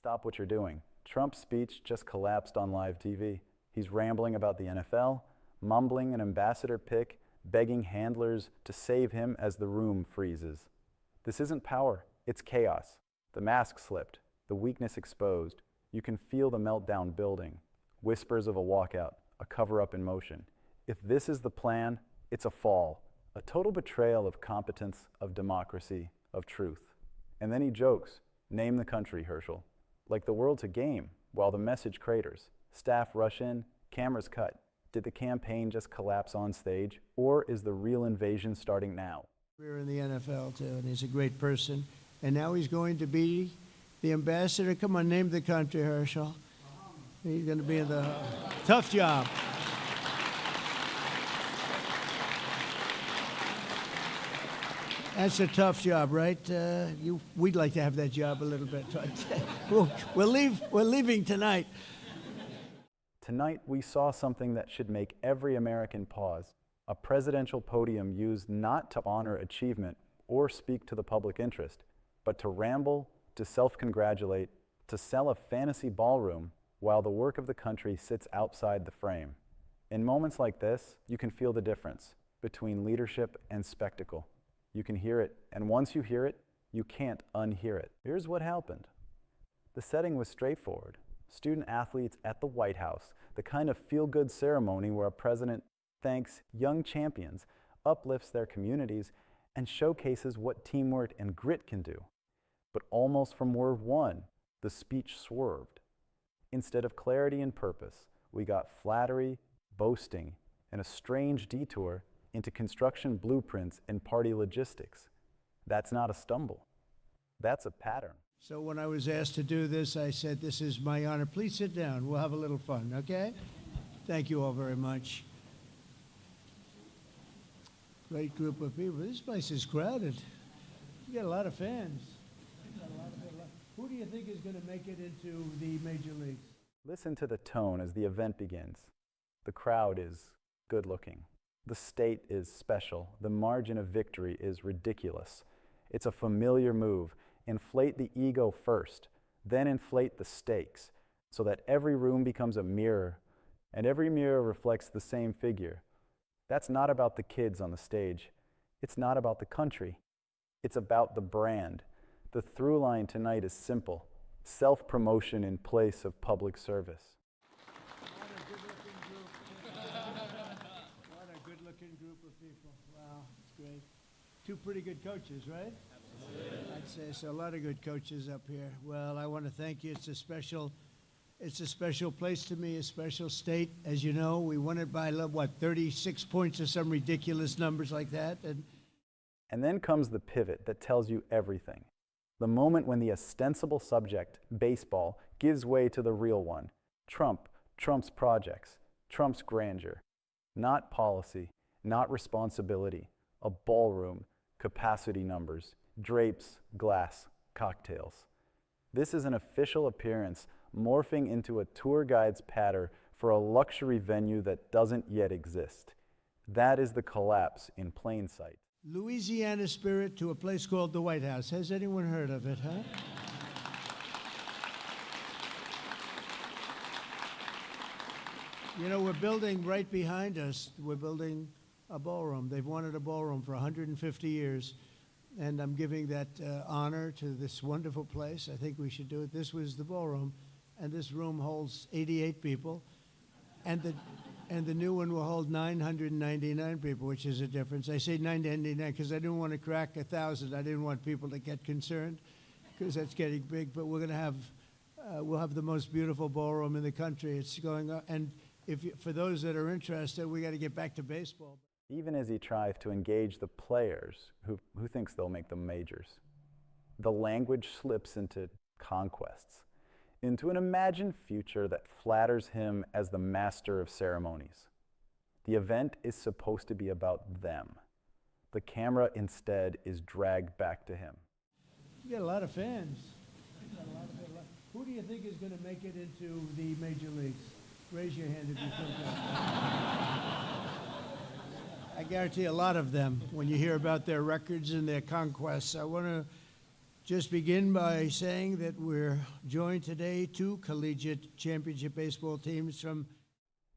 Stop what you're doing. Trump's speech just collapsed on live TV. He's rambling about the NFL, mumbling an ambassador pick, begging handlers to save him as the room freezes. This isn't power, it's chaos. The mask slipped, the weakness exposed. You can feel the meltdown building. Whispers of a walkout, a cover-up in motion. If this is the plan, it's a fall, a total betrayal of competence, of democracy, of truth. And then he jokes, name the country, Herschel. Like the world's a game, while the message craters. Staff rush in, cameras cut. Did the campaign just collapse on stage, or is the real invasion starting now? We're in the NFL too, and he's a great person. And now he's going to be the ambassador. Come on, name the country, Herschel. He's going to be in the tough job. That's a tough job, right? We'd like to have that job a little bit. We're leaving tonight. Tonight, we saw something that should make every American pause. A presidential podium used not to honor achievement or speak to the public interest, but to ramble, to self-congratulate, to sell a fantasy ballroom while the work of the country sits outside the frame. In moments like this, you can feel the difference between leadership and spectacle. You can hear it, and once you hear it, you can't unhear it. Here's what happened. The setting was straightforward. Student athletes at the White House, the kind of feel-good ceremony where a president thanks young champions, uplifts their communities, and showcases what teamwork and grit can do. But almost from word one, the speech swerved. Instead of clarity and purpose, we got flattery, boasting, and a strange detour into construction blueprints and party logistics. That's not a stumble. That's a pattern. So when I was asked to do this, I said, this is my honor. Please sit down. We'll have a little fun, okay? Thank you all very much. Great group of people. This place is crowded. You got a lot of fans. Who do you think is going to make it into the major leagues? Listen to the tone as the event begins. The crowd is good looking. The state is special. The margin of victory is ridiculous. It's a familiar move. Inflate the ego first, then inflate the stakes so that every room becomes a mirror, and every mirror reflects the same figure. That's not about the kids on the stage. It's not about the country. It's about the brand. The through line tonight is simple: self-promotion in place of public service. What a good-looking group of people. Wow, it's great. Two pretty good coaches, right? Absolutely. I'd say so. A lot of good coaches up here. Well, I want to thank you. It's a special place to me, a special state. As you know, we won it by, what, 36 points or some ridiculous numbers like that. And then comes the pivot that tells you everything. The moment when the ostensible subject, baseball, gives way to the real one. Trump's projects, Trump's grandeur. Not policy, not responsibility. A ballroom, capacity numbers, drapes, glass, cocktails. This is an official appearance morphing into a tour guide's patter for a luxury venue that doesn't yet exist. That is the collapse in plain sight. Louisiana spirit to a place called the White House. Has anyone heard of it, huh? You know, we're building right behind us, we're building a ballroom. They've wanted a ballroom for 150 years, and I'm giving that honor to this wonderful place. I think we should do it. This was the ballroom, and this room holds 88 people, and the new one will hold 999 people, which is a difference. I say 999 because I didn't want to crack 1,000. I didn't want people to get concerned because that's getting big. But we're going to have, we'll have the most beautiful ballroom in the country. It's going on, and for those that are interested, we got to get back to baseball. Even as he tries to engage the players who thinks they'll make the majors, the language slips into conquests, into an imagined future that flatters him as the master of ceremonies. The event is supposed to be about them. The camera instead is dragged back to him. You got a lot of fans. Who do you think is going to make it into the major leagues? Raise your hand if you think that. I guarantee a lot of them, when you hear about their records and their conquests. I want to Just begin by saying that we're joined today two collegiate championship baseball teams from.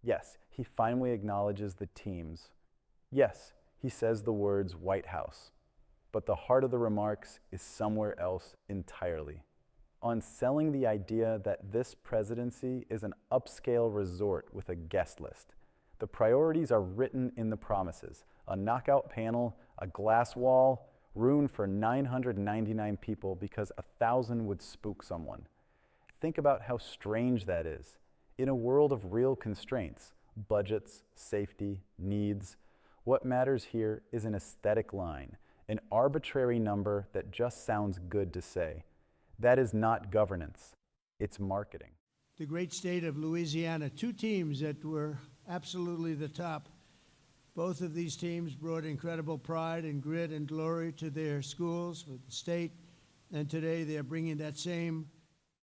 Yes, he finally acknowledges the teams. Yes, he says the words White House. But the heart of the remarks is somewhere else entirely. On selling the idea that this presidency is an upscale resort with a guest list. The priorities are written in the promises: a knockout panel, a glass wall, room for 999 people because 1,000 would spook someone. Think about how strange that is. In a world of real constraints, budgets, safety, needs, what matters here is an aesthetic line, an arbitrary number that just sounds good to say. That is not governance, it's marketing. The great state of Louisiana, two teams that were absolutely the top. Both of these teams brought incredible pride and grit and glory to their schools, for the state, and today they're bringing that same.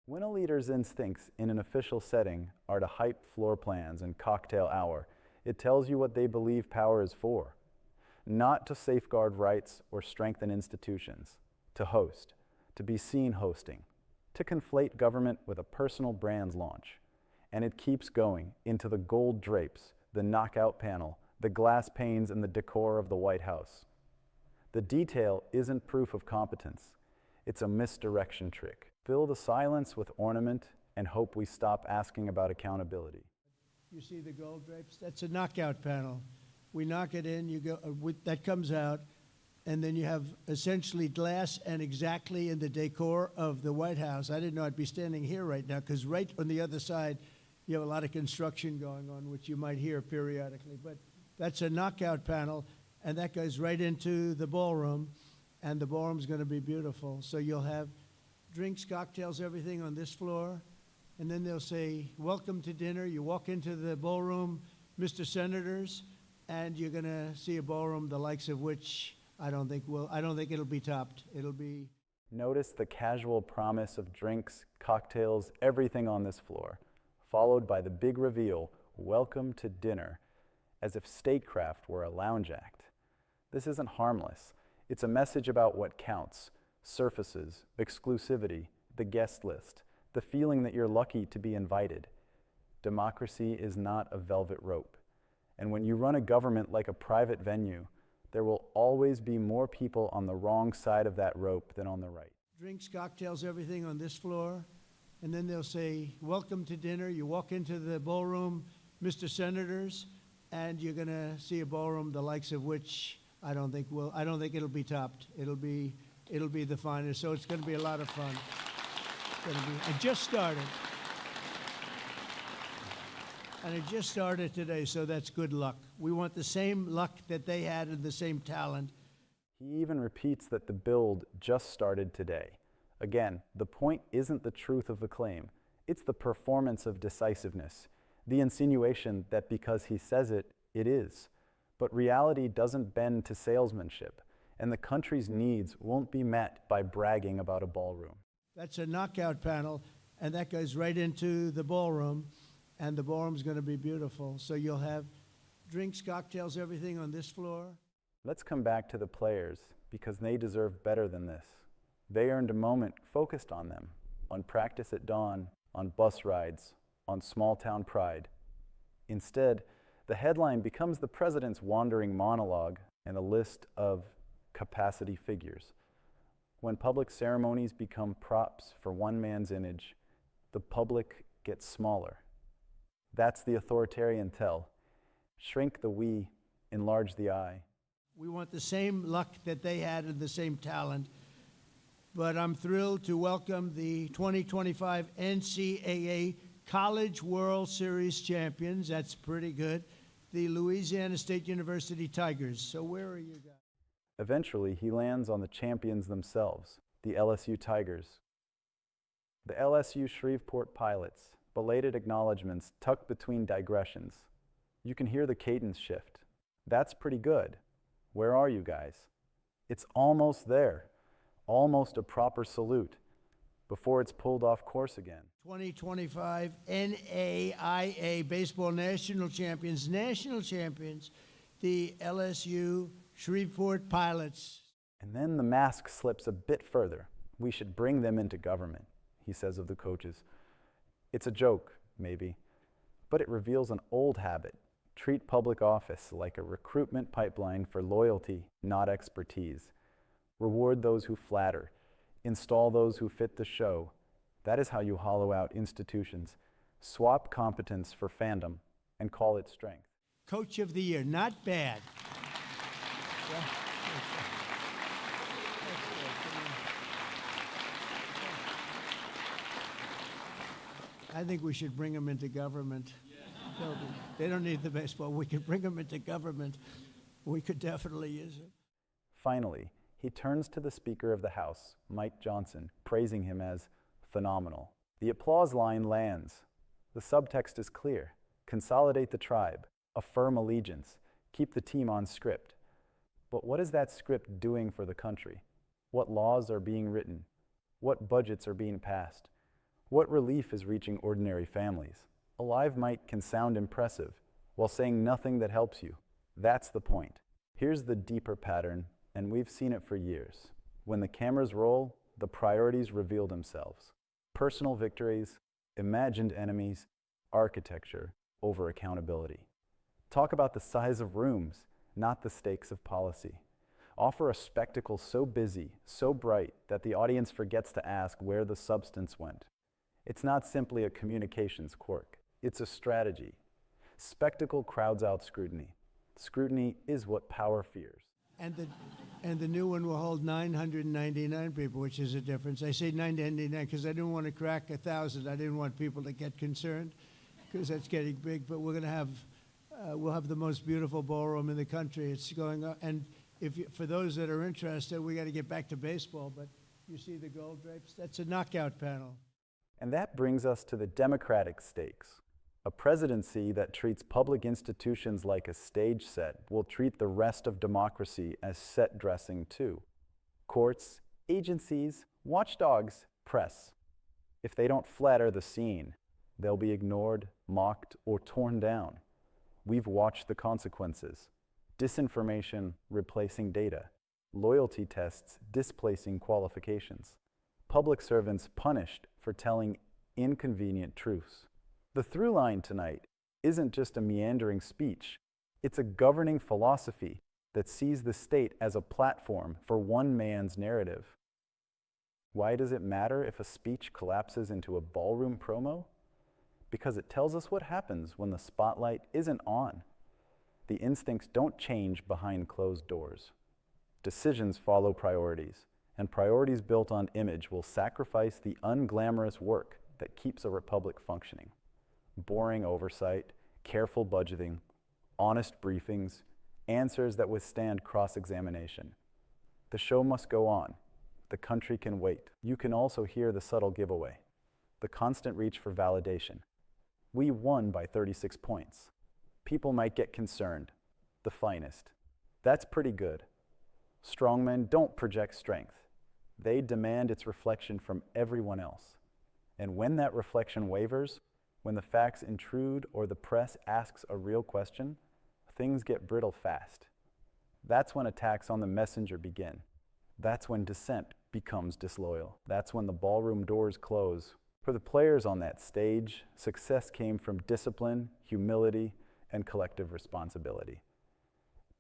When a leader's instincts in an official setting are to hype floor plans and cocktail hour, it tells you what they believe power is for. Not to safeguard rights or strengthen institutions, to host, to be seen hosting, to conflate government with a personal brand's launch. And it keeps going into the gold drapes, the knockout panel, the glass panes, and the decor of the White House. The detail isn't proof of competence. It's a misdirection trick. Fill the silence with ornament and hope we stop asking about accountability. You see the gold drapes? That's a knockout panel. We knock it in, you go, that comes out, and then you have essentially glass and exactly in the decor of the White House. I didn't know I'd be standing here right now, because right on the other side, you have a lot of construction going on, which you might hear periodically. But that's a knockout panel, and that goes right into the ballroom, and the ballroom's going to be beautiful. So you'll have drinks, cocktails, everything on this floor, and then they'll say, "Welcome to dinner." You walk into the ballroom, Mr. Senators, and you're going to see a ballroom the likes of which I don't think it'll be topped. It'll be. Notice the casual promise of drinks, cocktails, everything on this floor, followed by the big reveal, "Welcome to dinner," as if statecraft were a lounge act. This isn't harmless. It's a message about what counts: surfaces, exclusivity, the guest list, the feeling that you're lucky to be invited. Democracy is not a velvet rope. And when you run a government like a private venue, there will always be more people on the wrong side of that rope than on the right. Drinks, cocktails, everything on this floor, and then they'll say, "Welcome to dinner." You walk into the ballroom, Mr. Senators, and you're going to see a ballroom the likes of which I don't think it'll be topped. It'll be the finest. So it's going to be a lot of fun. It just started. And it just started today, so that's good luck. We want the same luck that they had and the same talent. He even repeats that the build just started today. Again, the point isn't the truth of the claim. It's the performance of decisiveness, the insinuation that because he says it, it is. But reality doesn't bend to salesmanship, and the country's needs won't be met by bragging about a ballroom. That's a knockout panel, and that goes right into the ballroom, and the ballroom's going to be beautiful. So you'll have drinks, cocktails, everything on this floor. Let's come back to the players, because they deserve better than this. They earned a moment focused on them, on practice at dawn, on bus rides, on small-town pride. Instead, the headline becomes the president's wandering monologue and a list of capacity figures. When public ceremonies become props for one man's image, the public gets smaller. That's the authoritarian tell. Shrink the we, enlarge the I. We want the same luck that they had and the same talent. But I'm thrilled to welcome the 2025 NCAA College World Series champions. That's pretty good. The Louisiana State University Tigers. So where are you guys? Eventually, he lands on the champions themselves, the LSU Tigers. The LSU Shreveport Pilots, belated acknowledgments tucked between digressions. You can hear the cadence shift. That's pretty good. Where are you guys? It's almost there, almost a proper salute, before it's pulled off course again. 2025 NAIA Baseball National Champions, the LSU Shreveport Pilots. And then the mask slips a bit further. We should bring them into government, he says of the coaches. It's a joke, maybe, but it reveals an old habit. Treat public office like a recruitment pipeline for loyalty, not expertise. Reward those who flatter. Install those who fit the show. That is how you hollow out institutions. Swap competence for fandom and call it strength. Coach of the Year, not bad. I think we should bring them into government. No, they don't need the baseball. We could bring them into government. We could definitely use it. Finally, he turns to the Speaker of the House, Mike Johnson, praising him as phenomenal. The applause line lands. The subtext is clear. Consolidate the tribe, affirm allegiance, keep the team on script. But what is that script doing for the country? What laws are being written? What budgets are being passed? What relief is reaching ordinary families? A live mic can sound impressive while saying nothing that helps you. That's the point. Here's the deeper pattern, and we've seen it for years. When the cameras roll, the priorities reveal themselves. Personal victories, imagined enemies, architecture over accountability. Talk about the size of rooms, not the stakes of policy. Offer a spectacle so busy, so bright, that the audience forgets to ask where the substance went. It's not simply a communications quirk. It's a strategy. Spectacle crowds out scrutiny. Scrutiny is what power fears. And the new one will hold 999 people, which is a difference. I say 999 because I didn't want to crack 1,000. I didn't want people to get concerned because that's getting big. But we're going to have, we'll have the most beautiful ballroom in the country. It's going up. And for those that are interested, we got to get back to baseball. But you see the gold drapes? That's a knockout panel. And that brings us to the democratic stakes. A presidency that treats public institutions like a stage set will treat the rest of democracy as set dressing too. Courts, agencies, watchdogs, press. If they don't flatter the scene, they'll be ignored, mocked, or torn down. We've watched the consequences. Disinformation replacing data. Loyalty tests displacing qualifications. Public servants punished for telling inconvenient truths. The through line tonight isn't just a meandering speech. It's a governing philosophy that sees the state as a platform for one man's narrative. Why does it matter if a speech collapses into a ballroom promo? Because it tells us what happens when the spotlight isn't on. The instincts don't change behind closed doors. Decisions follow priorities, and priorities built on image will sacrifice the unglamorous work that keeps a republic functioning. Boring oversight, careful budgeting, honest briefings, answers that withstand cross-examination. The show must go on. The country can wait. You can also hear the subtle giveaway, the constant reach for validation. We won by 36 points. People might get concerned. The finest. That's pretty good. Strongmen don't project strength. They demand its reflection from everyone else. And when that reflection wavers, when the facts intrude or the press asks a real question, things get brittle fast. That's when attacks on the messenger begin. That's when dissent becomes disloyal. That's when the ballroom doors close. For the players on that stage, success came from discipline, humility, and collective responsibility.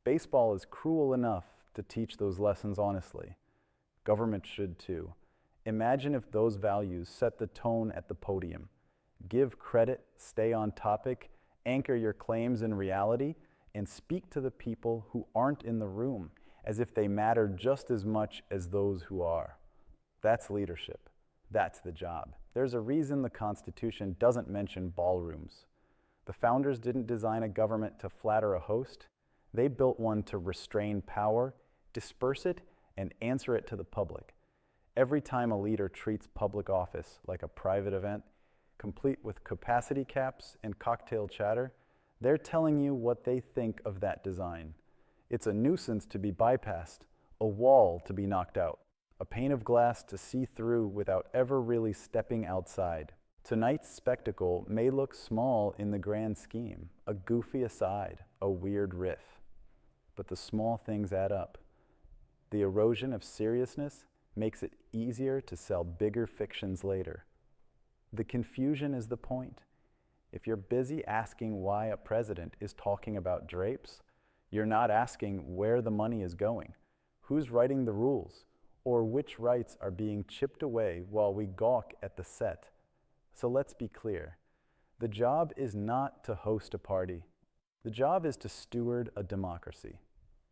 Baseball is cruel enough to teach those lessons honestly. Government should too. Imagine if those values set the tone at the podium. Give credit, stay on topic, anchor your claims in reality, and speak to the people who aren't in the room as if they matter just as much as those who are. That's leadership. That's the job. There's a reason the Constitution doesn't mention ballrooms. The founders didn't design a government to flatter a host. They built one to restrain power, disperse it, and answer it to the public. Every time a leader treats public office like a private event, complete with capacity caps and cocktail chatter, they're telling you what they think of that design. It's a nuisance to be bypassed, a wall to be knocked out, a pane of glass to see through without ever really stepping outside. Tonight's spectacle may look small in the grand scheme, a goofy aside, a weird riff. But the small things add up. The erosion of seriousness makes it easier to sell bigger fictions later. The confusion is the point. If you're busy asking why a president is talking about drapes, you're not asking where the money is going, who's writing the rules, or which rights are being chipped away while we gawk at the set. So let's be clear. The job is not to host a party. The job is to steward a democracy.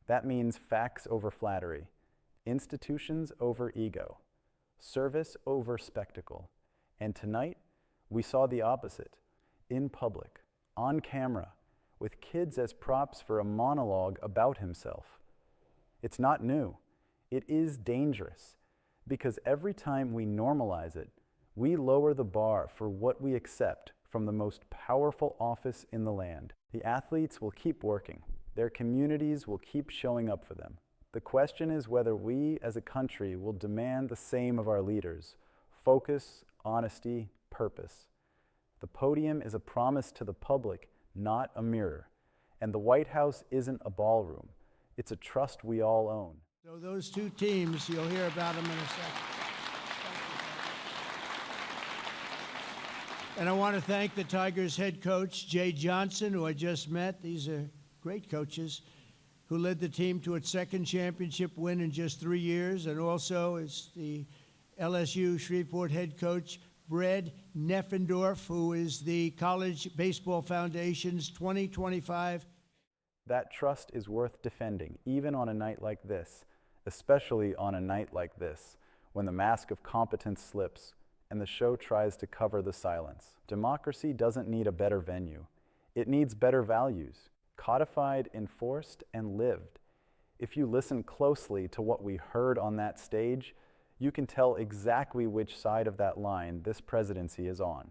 That means facts over flattery, institutions over ego, service over spectacle. And tonight, we saw the opposite, in public, on camera, with kids as props for a monologue about himself. It's not new. It is dangerous, because every time we normalize it, we lower the bar for what we accept from the most powerful office in the land. The athletes will keep working. Their communities will keep showing up for them. The question is whether we as a country will demand the same of our leaders: focus, honesty, purpose. The podium is a promise to the public, not a mirror. And the White House isn't a ballroom. It's a trust we all own. So those two teams, you'll hear about them in a second. And I want to thank the Tigers head coach, Jay Johnson, who I just met. These are great coaches, who led the team to its second championship win in just 3 years, and also is the LSU Shreveport head coach, Brad Neffendorf, who is the College Baseball Foundation's 2025. That trust is worth defending, even on a night like this, especially on a night like this, when the mask of competence slips and the show tries to cover the silence. Democracy doesn't need a better venue. It needs better values, codified, enforced, and lived. If you listen closely to what we heard on that stage, you can tell exactly which side of that line this presidency is on.